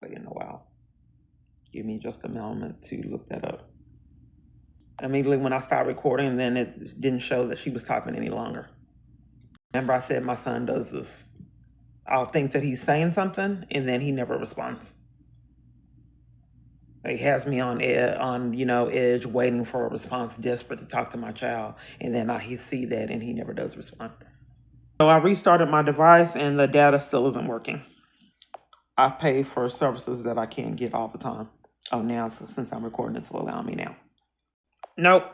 in a while. Give me just a moment to look that up. Immediately when I started recording, then it didn't show that she was talking any longer. Remember I said my son does this. I'll think that he's saying something, and then he never responds. He has me on edge, waiting for a response, desperate to talk to my child, and then I see that, and he never does respond. So I restarted my device, and the data still isn't working. I pay for services that I can't get all the time. Oh, now since I'm recording, it's allowing me now. Nope.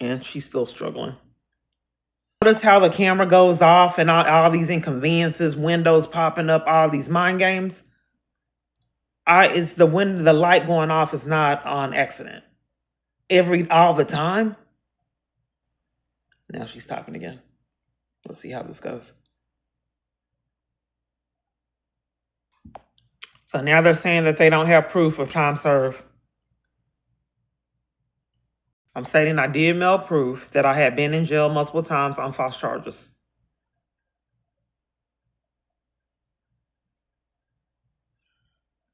And she's still struggling. Notice how the camera goes off and all these inconveniences, windows popping up, all these mind games. It's the light going off is not on accident. All the time. Now she's talking again. Let's see how this goes. So now they're saying that they don't have proof of time served. I'm stating I did mail proof that I had been in jail multiple times on false charges.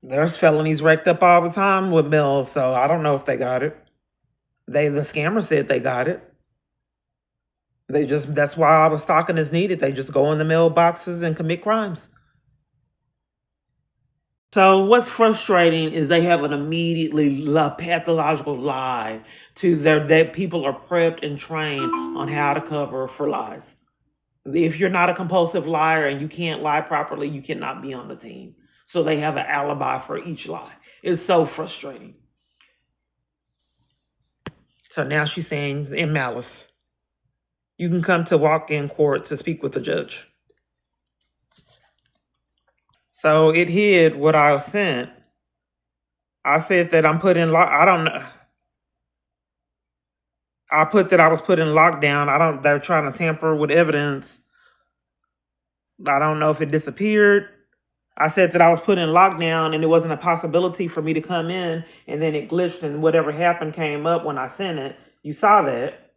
There's felonies racked up all the time with bills, so I don't know if they got it. The scammer said they got it. That's why all the stalking is needed. They just go in the mailboxes and commit crimes. So what's frustrating is they have an immediately pathological lie that people are prepped and trained on how to cover for lies. If you're not a compulsive liar and you can't lie properly, you cannot be on the team. So they have an alibi for each lie. It's so frustrating. So now she's saying in malice, you can come to walk-in court to speak with the judge. So it hid what I sent. I said that I'm put in I don't know. I put that I was put in lockdown. They're trying to tamper with evidence. I don't know if it disappeared. I said that I was put in lockdown and it wasn't a possibility for me to come in, and then it glitched and whatever happened came up when I sent it. You saw that.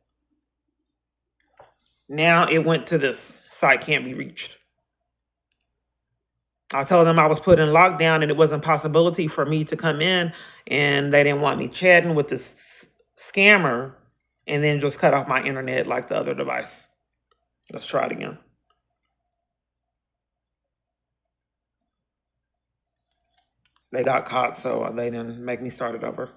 Now it went to this site can't be reached. I told them I was put in lockdown and it wasn't a possibility for me to come in, and they didn't want me chatting with this scammer, and then just cut off my internet like the other device. Let's try it again. They got caught, so they didn't make me start it over.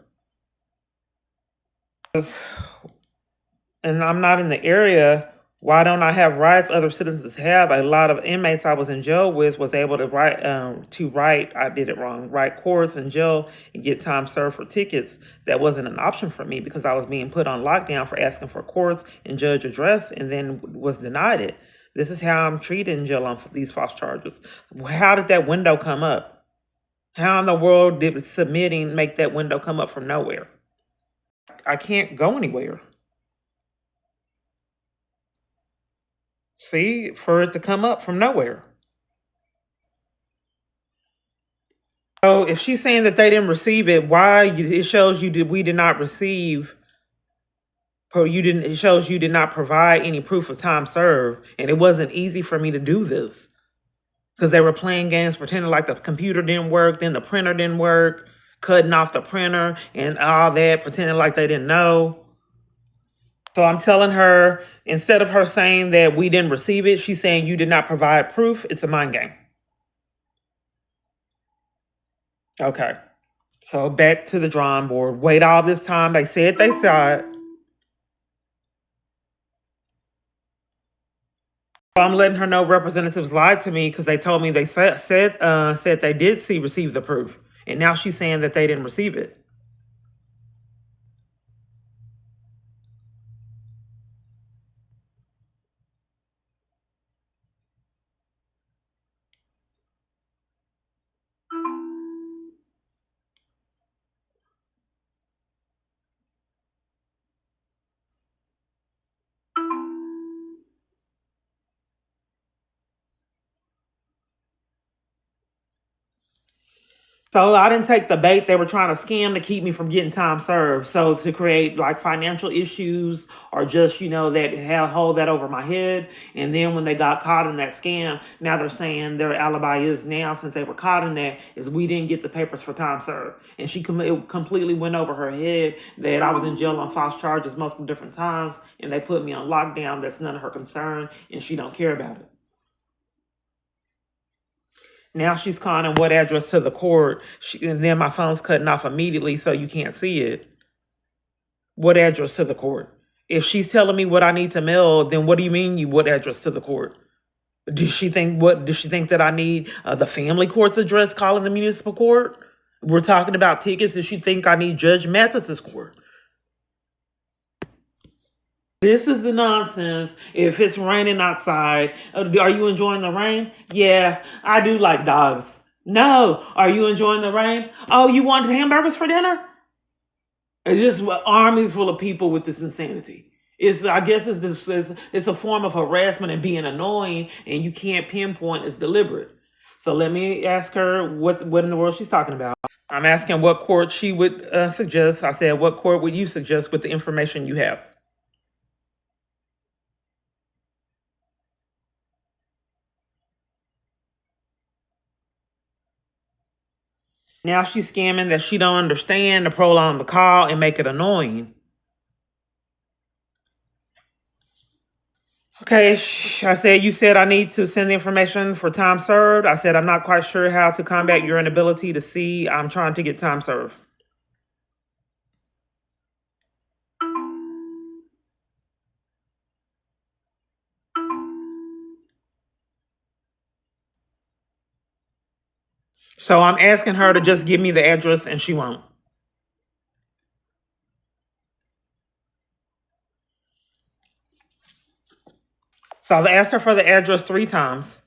And I'm not in the area. Why don't I have rights other citizens have? A lot of inmates I was in jail with was able to write. I did it wrong. Write courts in jail and get time served for tickets. That wasn't an option for me because I was being put on lockdown for asking for courts and judge address, and then was denied it. This is how I'm treated in jail on these false charges. How did that window come up? How in the world did submitting make that window come up from nowhere? I can't go anywhere. See, for it to come up from nowhere. So if she's saying that they didn't receive it, it shows you we did not receive, or it shows you did not provide any proof of time served, and it wasn't easy for me to do this because they were playing games, pretending like the computer didn't work, then the printer didn't work, cutting off the printer and all that, pretending like they didn't know. So I'm telling her, instead of her saying that we didn't receive it, she's saying you did not provide proof. It's a mind game. Okay. So back to the drawing board. Wait all this time. They said they saw it. I'm letting her know representatives lied to me because they told me they said they did receive the proof. And now she's saying that they didn't receive it. So I didn't take the bait. They were trying to scam to keep me from getting time served. So to create like financial issues or just, that hold that over my head. And then when they got caught in that scam, now they're saying their alibi is now, since they were caught in that, is we didn't get the papers for time served. And it completely went over her head that I was in jail on false charges multiple different times. And they put me on lockdown. That's none of her concern. And she don't care about it. Now she's calling what address to the court, and then my phone's cutting off immediately, so you can't see it. What address to the court? If she's telling me what I need to mail, then what do you mean what address to the court? Does she think that I need the family court's address calling the municipal court? We're talking about tickets. Does she think I need Judge Mathis's court? This is the nonsense. If it's raining outside, are you enjoying the rain? Yeah, I do like dogs. No, are you enjoying the rain? Oh, you wanted hamburgers for dinner? It's just armies full of people with this insanity. I guess it's a form of harassment and being annoying, and you can't pinpoint it's deliberate. So let me ask her what in the world she's talking about. I'm asking what court she would suggest. I said, what court would you suggest with the information you have? Now she's scamming that she don't understand to prolong the call and make it annoying. Okay, I said, you said I need to send the information for time served. I said, I'm not quite sure how to combat your inability to see. I'm trying to get time served. So I'm asking her to just give me the address, and she won't. So I've asked her for the address 3 times,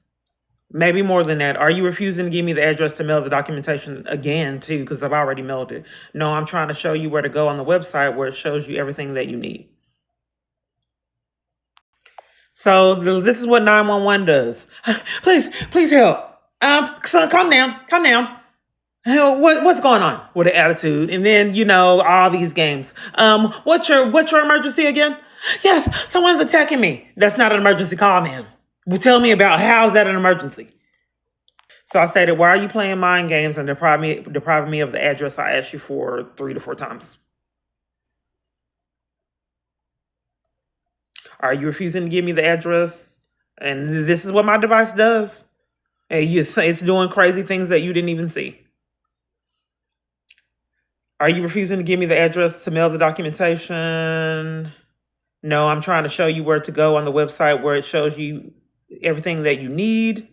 maybe more than that. Are you refusing to give me the address to mail the documentation again, too, because I've already mailed it? No, I'm trying to show you where to go on the website where it shows you everything that you need. So this is what 911 does. Please help. Son, calm down. Hell, what's going on with the attitude? And then, all these games. What's your emergency again? Yes, someone's attacking me. That's not an emergency call, ma'am. Well, tell me about how is that an emergency? So I stated, why are you playing mind games and depriving me of the address I asked you for 3 to 4 times? Are you refusing to give me the address? And this is what my device does. And it's doing crazy things that you didn't even see. Are you refusing to give me the address to mail the documentation? No, I'm trying to show you where to go on the website where it shows you everything that you need.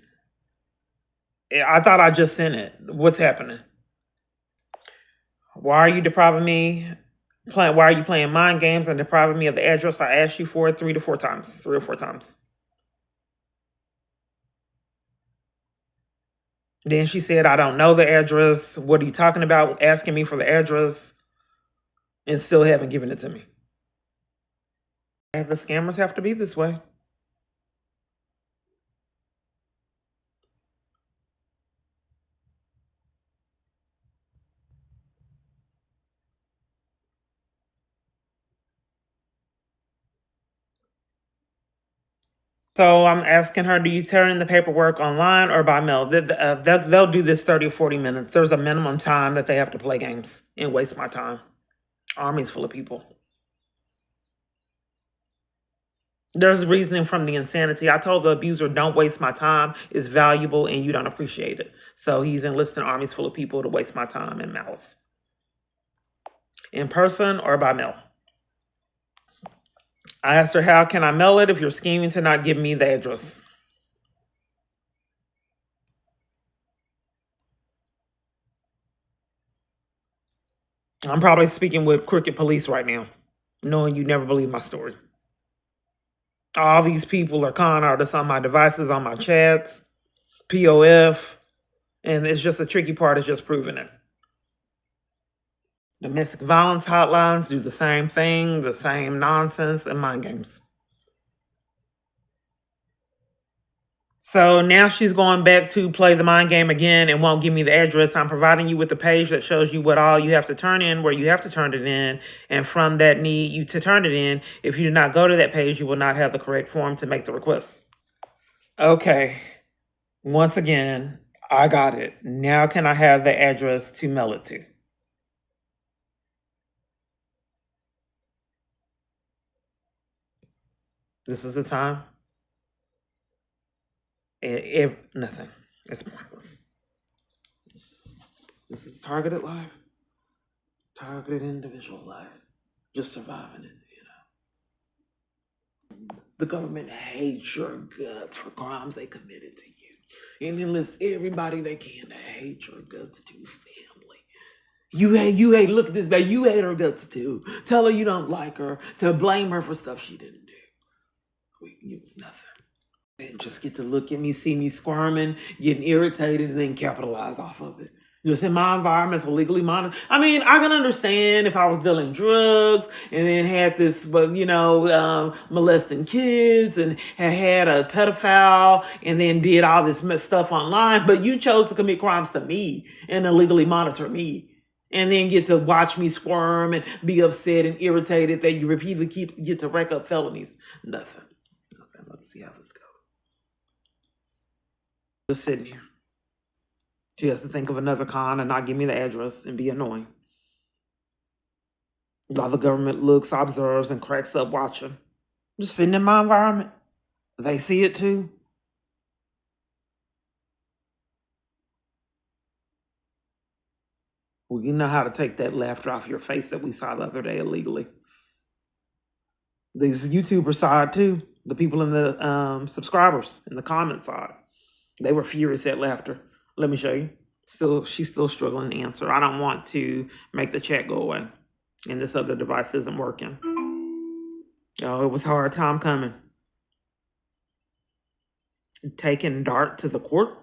I thought I just sent it. What's happening? Why are you depriving me? Why are you playing mind games and depriving me of the address I asked you for 3 or 4 times? Then she said, I don't know the address. What are you talking about? Asking me for the address and still haven't given it to me. And the scammers have to be this way. So I'm asking her, do you turn in the paperwork online or by mail? They'll do this 30 or 40 minutes. There's a minimum time that they have to play games and waste my time. Armies full of people. There's reasoning from the insanity. I told the abuser, don't waste my time. It's valuable and you don't appreciate it. So he's enlisting armies full of people to waste my time and malice. In person or by mail. I asked her, how can I mail it if you're scheming to not give me the address? I'm probably speaking with crooked police right now, knowing you never believe my story. All these people are con artists on my devices, on my chats, POF, and it's just the tricky part is just proving it. Domestic violence hotlines do the same thing, the same nonsense and mind games. So now she's going back to play the mind game again and won't give me the address. I'm providing you with the page that shows you what all you have to turn in, where you have to turn it in. And from that need you to turn it in, if you do not go to that page, you will not have the correct form to make the request. Okay. Once again, I got it. Now can I have the address to mail it to? This is the time. Nothing. It's pointless. This is targeted life. Targeted individual life. Just surviving it, The government hates your guts for crimes they committed to you. And then lists everybody they can to hate your guts to family. You hate, look at this baby, you hate her guts too. Tell her you don't like her, to blame her for stuff she didn't do. Nothing. And just get to look at me, see me squirming, getting irritated, and then capitalize off of it. Just in my environment, it's illegally monitored. I mean, I can understand if I was dealing drugs and then had this, molesting kids and had a pedophile and then did all this stuff online. But you chose to commit crimes to me and illegally monitor me. And then get to watch me squirm and be upset and irritated that you repeatedly get to rack up felonies. Nothing. Let's see how this goes. Just sitting here. She has to think of another con and not give me the address and be annoying. While the government looks, observes, and cracks up watching. Just sitting in my environment. They see it too. Well, you know how to take that laughter off your face that we saw the other day illegally. These YouTubers saw it too. The people in the subscribers in the comment side. They were furious at laughter. Let me show you. She's still struggling to answer. I don't want to make the chat go away. And this other device isn't working. Oh, it was a hard time coming. Taking Dart to the court.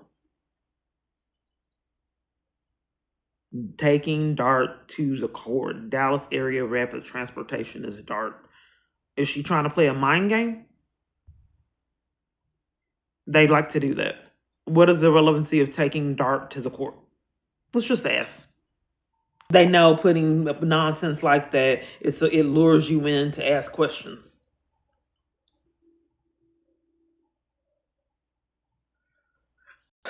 Taking Dart to the court. Dallas area rapid transportation is Dart. Is she trying to play a mind game? They like to do that. What is the relevancy of taking Dart to the court? Let's just ask. They know putting nonsense like that, it lures you in to ask questions.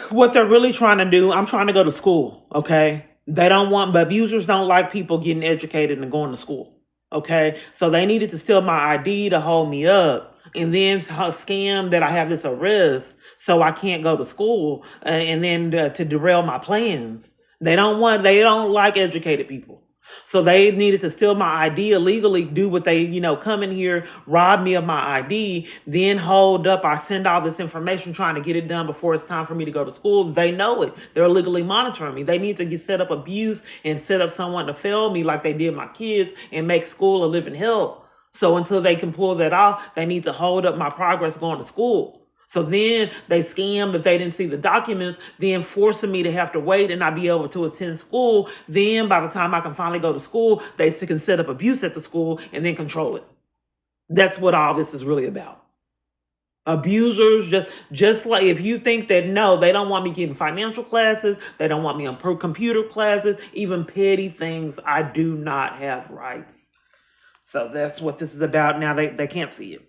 What they're really trying to do, I'm trying to go to school, okay? They don't want, but abusers don't like people getting educated and going to school, okay? So they needed to steal my ID to hold me up. And then scam that I have this arrest so I can't go to school and then to derail my plans. They don't like educated people. So they needed to steal my ID illegally, do what they, come in here, rob me of my ID, then hold up. I send all this information trying to get it done before it's time for me to go to school. They know it. They're illegally monitoring me. They need to set up abuse and set up someone to fail me like they did my kids and make school a living hell. So until they can pull that off, they need to hold up my progress going to school. So then they scam if they didn't see the documents, then forcing me to have to wait and not be able to attend school. Then by the time I can finally go to school, they can set up abuse at the school and then control it. That's what all this is really about. Abusers, just like if you think that, no, they don't want me getting financial classes, they don't want me on computer classes, even petty things, I do not have rights. So that's what this is about. Now they can't see it.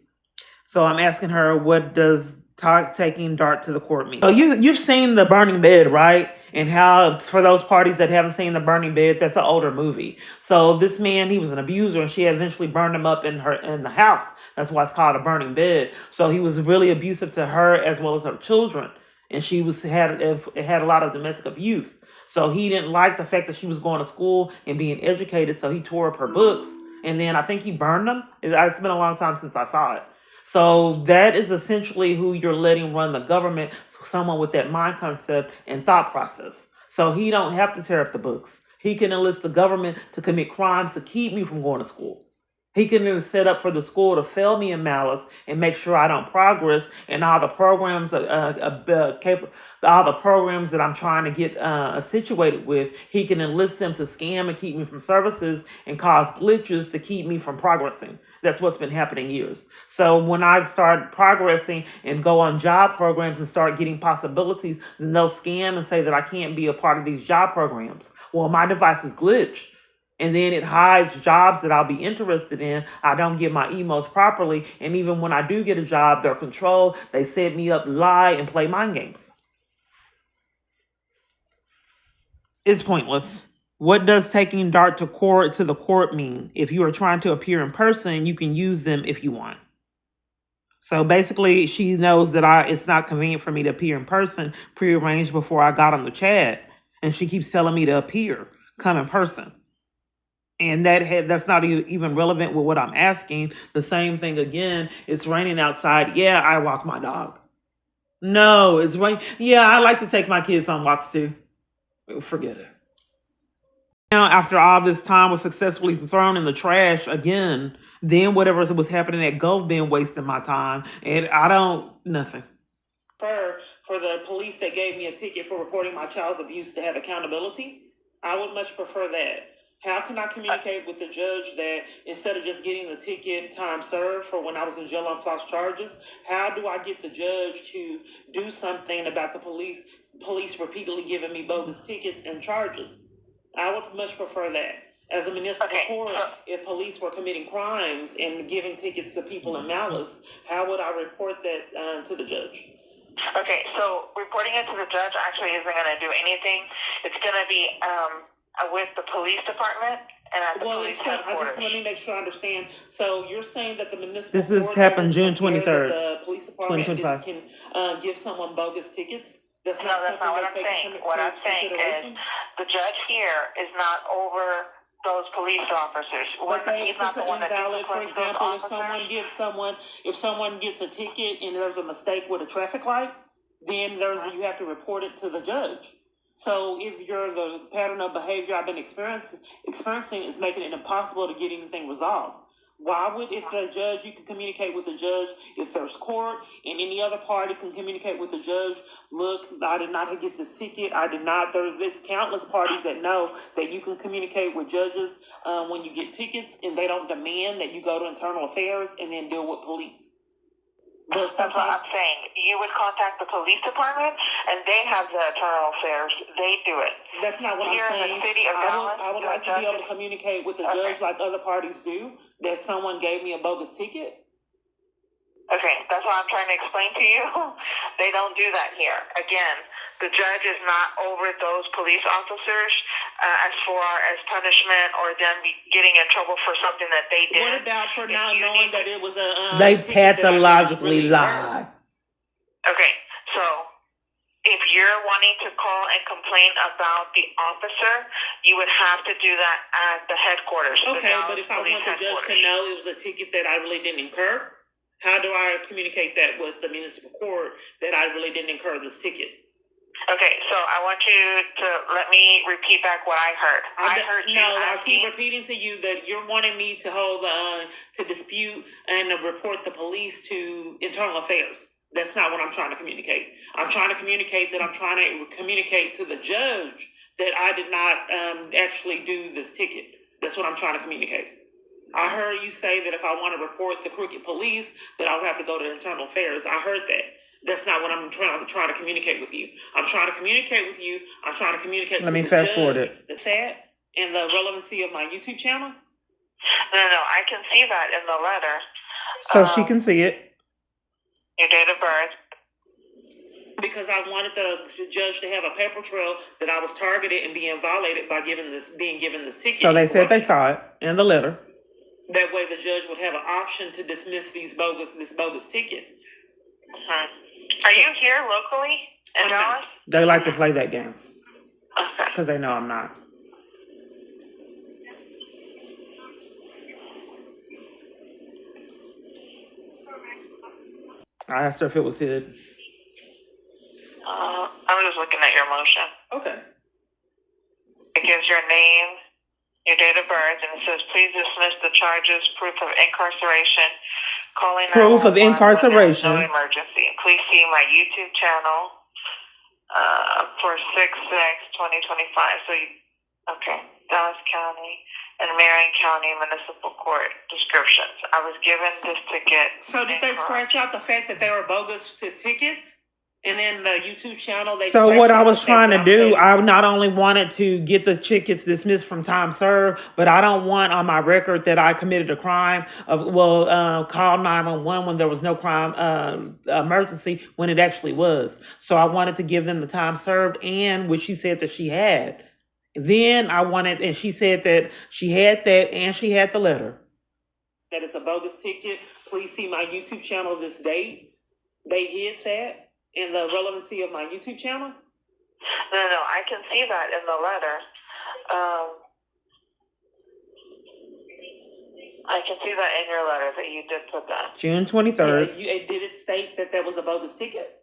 So I'm asking her, what does taking Dart to the court mean? So you've seen The Burning Bed, right? And how, for those parties that haven't seen The Burning Bed, that's an older movie. So this man, he was an abuser, and she eventually burned him up in the house. That's why it's called a burning bed. So he was really abusive to her as well as her children, and she had a lot of domestic abuse. So he didn't like the fact that she was going to school and being educated. So he tore up her books. And then I think he burned them. It's been a long time since I saw it. So that is essentially who you're letting run the government, someone with that mind concept and thought process. So he don't have to tear up the books. He can enlist the government to commit crimes to keep me from going to school. He can then set up for the school to fail me in malice and make sure I don't progress, and all the programs, all the programs that I'm trying to get situated with, he can enlist them to scam and keep me from services and cause glitches to keep me from progressing. That's what's been happening years. So when I start progressing and go on job programs and start getting possibilities, then they'll scam and say that I can't be a part of these job programs. Well, my device is glitched. And then it hides jobs that I'll be interested in. I don't get my emails properly. And even when I do get a job, they're controlled. They set me up, lie, and play mind games. It's pointless. What does taking Dart to the court mean? If you are trying to appear in person, you can use them if you want. So basically, she knows that it's not convenient for me to appear in person, prearranged before I got on the chat. And she keeps telling me to come in person. And that's not even relevant with what I'm asking. The same thing again. It's raining outside. Yeah, I walk my dog. No, it's rain. Yeah, I like to take my kids on walks too. Forget it. Now, after all this time was successfully thrown in the trash again, then whatever was happening at Gulf Bend wasted my time, and nothing. For the police that gave me a ticket for reporting my child's abuse to have accountability, I would much prefer that. How can I communicate with the judge that instead of just getting the ticket time served for when I was in jail on false charges, how do I get the judge to do something about the police repeatedly giving me bogus tickets and charges? I would much prefer that. As a municipal court, if police were committing crimes and giving tickets to people in malice, how would I report that to the judge? Okay, so reporting it to the judge actually isn't going to do anything. It's going to be with the police department and at the police headquarters. Let me make sure I understand. So you're saying that the municipal This has happened June 23rd, the police department 2025. can give someone bogus tickets? That's not what I'm saying. What I'm saying is the judge here is not over those police officers. He's not the one that disciplines those officers. If someone gets a ticket and there's a mistake with a traffic light, then you have to report it to the judge. So if the pattern of behavior I've been experiencing is making it impossible to get anything resolved. Why would, if the judge, you can communicate with the judge, if there's court and any other party can communicate with the judge, look, I did not get this ticket, there's countless parties that know that you can communicate with judges when you get tickets, and they don't demand that you go to internal affairs and then deal with police. That's what I'm saying. You would contact the police department, and they have the internal affairs. They do it. That's not what I'm saying. In the city of Dallas, I would like to be able to communicate with the judge like other parties do, that someone gave me a bogus ticket. Okay, that's what I'm trying to explain to you. They don't do that here. Again, the judge is not over those police officers as far as punishment or them getting in trouble for something that they did. What about for not knowing that it was a... They pathologically lie. Okay, so if you're wanting to call and complain about the officer, you would have to do that at the headquarters. Okay, but if I want the judge to know it was a ticket that I really didn't incur, how do I communicate that with the municipal court that I really didn't incur this ticket? Okay, so I want you to let me repeat back what I heard. I keep repeating to you that you're wanting me to hold to dispute and report the police to internal affairs. That's not what I'm trying to communicate. I'm trying to communicate that I'm trying to communicate to the judge that I did not actually do this ticket. That's what I'm trying to communicate. I heard you say that if I want to report the crooked police, that I would have to go to internal affairs. I heard that. That's not what I'm trying to communicate with you. I'm trying to communicate with you. I'm trying to communicate Let me fast forward it. The chat and the relevancy of my YouTube channel. No, I can see that in the letter. So she can see it. Your date of birth. Because I wanted the judge to have a paper trail that I was targeted and being violated by being given this ticket. So they said they saw it in the letter. That way the judge would have an option to dismiss this bogus ticket. Are you here locally in Dallas? They like to play that game. Okay. Because they know I'm not. I asked her if it was hid. I'm just looking at your motion. Okay. It gives your name, your date of birth, and it says, please dismiss the charges, proof of incarceration, calling proof of incarceration. No emergency. Please see my YouTube channel for 6/6/2025. So, okay, Dallas County and Marion County Municipal Court descriptions. I was given this ticket. So did they scratch out the fact that they were bogus tickets? And then the YouTube channel, they So what scratched I out the was fact trying that to I'm do, saying, I not only wanted to get the tickets dismissed from time served, but I don't want on my record that I committed a crime of, call 911 when there was no crime emergency when it actually was. So I wanted to give them the time served and which she said that she had. Then I wanted, and she said that she had that and she had the letter. That it's a bogus ticket. Please see my YouTube channel this date. They hid that in the relevancy of my YouTube channel. No, I can see that in the letter. I can see that in your letter that you did put that. June 23rd. Yeah, did it state that that was a bogus ticket?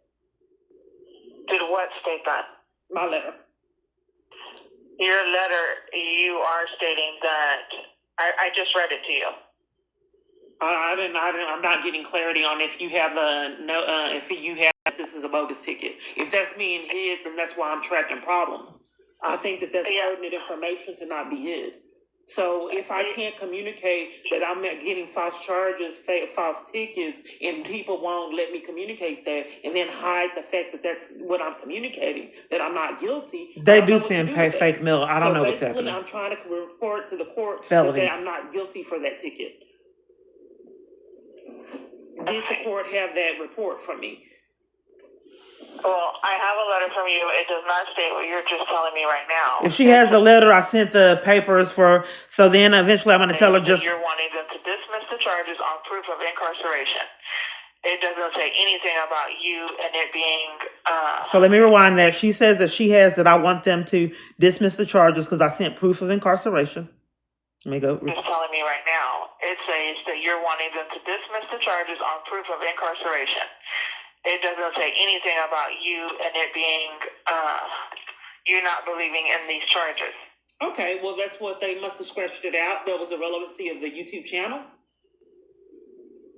Did what state that? My letter. Your letter, you are stating that. I just read it to you. I'm not getting clarity on if you have if you have this is a bogus ticket. If that's being hid, then that's why I'm tracking problems. I think that that's pertinent information to not be hid. So if I can't communicate that I'm getting false charges, false tickets, and people won't let me communicate that, and then hide the fact that that's what I'm communicating, that I'm not guilty. They do send fake mail. I don't know what's happening. I'm trying to report to the court Felonies. that I'm not guilty for that ticket. Did the court have that report from me? Well, I have a letter from you. It does not state what you're just telling me right now. If she has the letter, I sent the papers for, so then eventually I'm going to tell her just. You're wanting them to dismiss the charges on proof of incarceration. It doesn't say anything about you and it being. So let me rewind that. She says that she has that I want them to dismiss the charges because I sent proof of incarceration. Let me go. It's telling me right now. It says that you're wanting them to dismiss the charges on proof of incarceration. It doesn't say anything about you and it being, you not believing in these charges. Okay, well, that's what they must have scratched it out. There was a relevancy of the YouTube channel.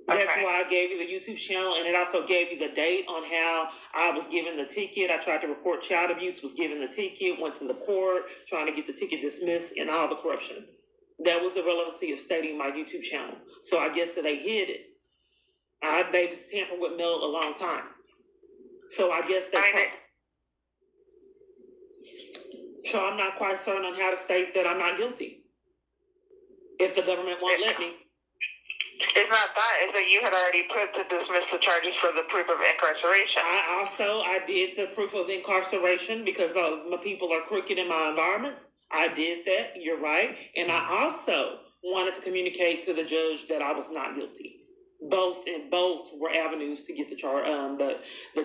That's why I gave you the YouTube channel, and it also gave you the date on how I was given the ticket. I tried to report child abuse, was given the ticket, went to the court, trying to get the ticket dismissed, and all the corruption. That was the relevancy of stating my YouTube channel. So I guess that they hid it. They've tampered with mail a long time. So I guess so I'm not quite certain on how to state that I'm not guilty. If the government won't let me. It's not that. It's that you had already put to dismiss the charges for the proof of incarceration. I did the proof of incarceration because my people are crooked in my environment. I did that. You're right. And I also wanted to communicate to the judge that I was not guilty. Both were avenues to get the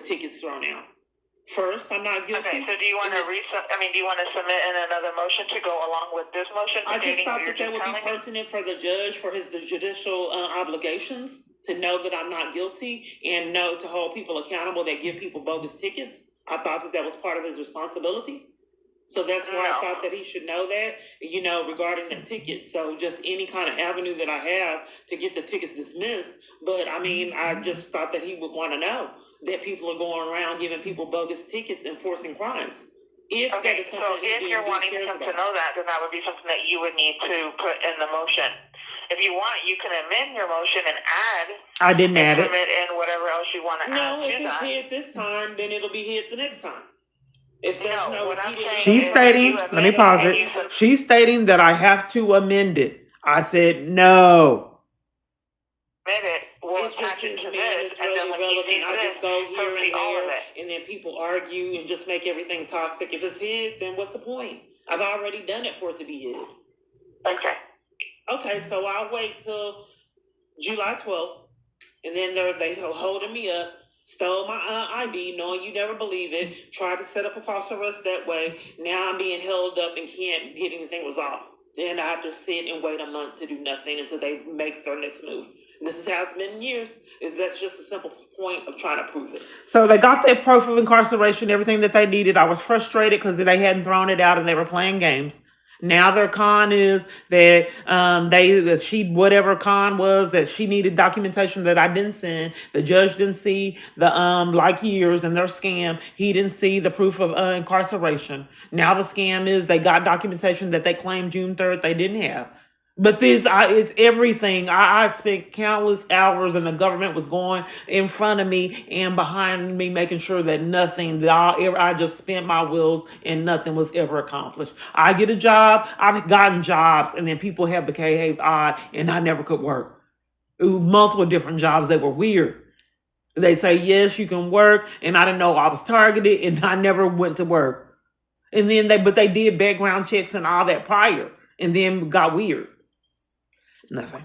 tickets thrown out. First, I'm not guilty. Okay, so do you want to do you want to submit in another motion to go along with this motion? I just thought that would be pertinent for the judge for the judicial obligations to know that I'm not guilty and know to hold people accountable that give people bogus tickets. I thought that was part of his responsibility. So that's why I thought that he should know that, regarding the ticket. So just any kind of avenue that I have to get the tickets dismissed. But I just thought that he would want to know that people are going around giving people bogus tickets and forcing crimes. If you're wanting him to know that, then that would be something that you would need to put in the motion. If you want, you can amend your motion and add. I didn't add it. Submit in whatever else you want to add. No, if it's hid this time, then it'll be hid the next time. She's stating, let me pause it. She's stating that I have to amend it. I said no. Amend it. Well, attach it to this, and then when you see I just go here and there, it. and then people argue and just make everything toxic. If it's hid, then what's the point? I've already done it for it to be hid. Okay, so I'll wait till July 12th, and then they holding me up. Stole my ID, knowing you never believe it. Tried to set up a false arrest that way. Now I'm being held up and can't get anything resolved. Then I have to sit and wait a month to do nothing until they make their next move. This is how it's been in years. That's just a simple point of trying to prove it. So they got their proof of incarceration, everything that they needed. I was frustrated because they hadn't thrown it out and they were playing games. Now their con is that whatever con was that she needed documentation that I didn't send. The judge didn't see the years and their scam. He didn't see the proof of incarceration. Now the scam is they got documentation that they claimed June 3rd they didn't have. But it's everything. I spent countless hours, and the government was going in front of me and behind me, making sure that nothing that I just spent my wheels and nothing was ever accomplished. I get a job. I've gotten jobs, and then people have behaved odd, and I never could work. It was multiple different jobs that were weird. They say yes, you can work, and I didn't know I was targeted, and I never went to work. And then but they did background checks and all that prior, and then got weird. Nothing.